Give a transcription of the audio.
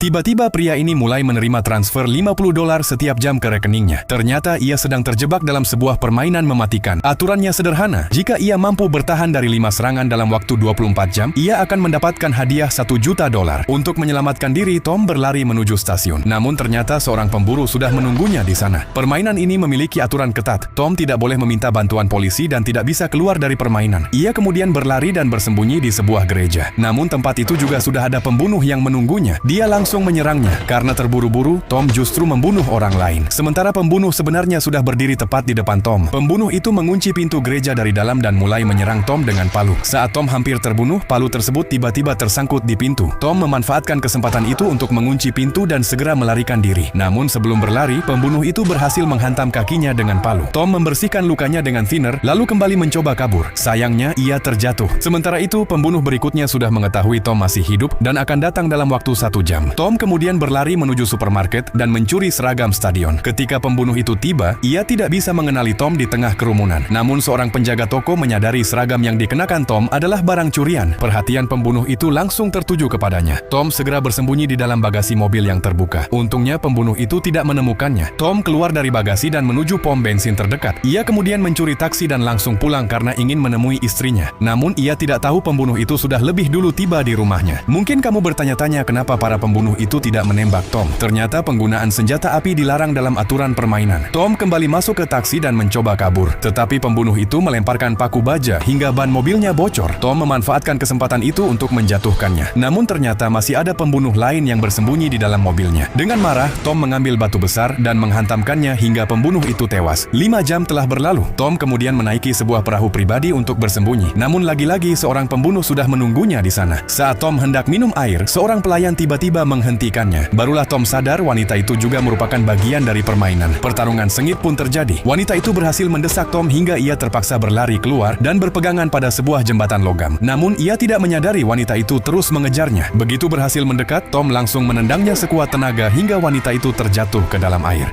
Tiba-tiba pria ini mulai menerima transfer $50 setiap jam ke rekeningnya. Ternyata ia sedang terjebak dalam sebuah permainan mematikan. Aturannya sederhana, jika ia mampu bertahan dari 5 serangan dalam waktu 24 jam, ia akan mendapatkan hadiah $1 juta. Untuk menyelamatkan diri, Tom berlari menuju stasiun. Namun ternyata seorang pemburu sudah menunggunya di sana. Permainan ini memiliki aturan ketat. Tom tidak boleh meminta bantuan polisi dan tidak bisa keluar dari permainan. Ia kemudian berlari dan bersembunyi di sebuah gereja. Namun tempat itu juga sudah ada pembunuh yang menunggunya. Dia langsung menyerangnya. Karena terburu-buru, Tom justru membunuh orang lain. Sementara pembunuh sebenarnya sudah berdiri tepat di depan Tom. Pembunuh itu mengunci pintu gereja dari dalam dan mulai menyerang Tom dengan palu. Saat Tom hampir terbunuh, palu tersebut tiba-tiba tersangkut di pintu. Tom memanfaatkan kesempatan itu untuk mengunci pintu dan segera melarikan diri. Namun sebelum berlari, pembunuh itu berhasil menghantam kakinya dengan palu. Tom membersihkan lukanya dengan thinner, lalu kembali mencoba kabur. Sayangnya, ia terjatuh. Sementara itu, pembunuh berikutnya sudah mengetahui Tom masih hidup dan akan datang dalam waktu 1 jam. Tom kemudian berlari menuju supermarket dan mencuri seragam stadion. Ketika pembunuh itu tiba, ia tidak bisa mengenali Tom di tengah kerumunan. Namun seorang penjaga toko menyadari seragam yang dikenakan Tom adalah barang curian. Perhatian pembunuh itu langsung tertuju kepadanya. Tom segera bersembunyi di dalam bagasi mobil yang terbuka. Untungnya pembunuh itu tidak menemukannya. Tom keluar dari bagasi dan menuju pom bensin terdekat. Ia kemudian mencuri taksi dan langsung pulang karena ingin menemui istrinya. Namun ia tidak tahu pembunuh itu sudah lebih dulu tiba di rumahnya. Mungkin kamu bertanya-tanya kenapa para pembunuh itu tidak menembak Tom. Ternyata penggunaan senjata api dilarang dalam aturan permainan. Tom kembali masuk ke taksi dan mencoba kabur. Tetapi pembunuh itu melemparkan paku baja hingga ban mobilnya bocor. Tom memanfaatkan kesempatan itu untuk menjatuhkannya. Namun ternyata masih ada pembunuh lain yang bersembunyi di dalam mobilnya. Dengan marah, Tom mengambil batu besar dan menghantamkannya hingga pembunuh itu tewas. 5 jam telah berlalu. Tom kemudian menaiki sebuah perahu pribadi untuk bersembunyi. Namun lagi-lagi seorang pembunuh sudah menunggunya di sana. Saat Tom hendak minum air, seorang pelayan tiba-tiba menghentikannya. Barulah Tom sadar wanita itu juga merupakan bagian dari permainan. Pertarungan sengit pun terjadi. Wanita itu berhasil mendesak Tom hingga ia terpaksa berlari keluar dan berpegangan pada sebuah jembatan logam. Namun ia tidak menyadari wanita itu terus mengejarnya. Begitu berhasil mendekat, Tom langsung menendangnya sekuat tenaga hingga wanita itu terjatuh ke dalam air.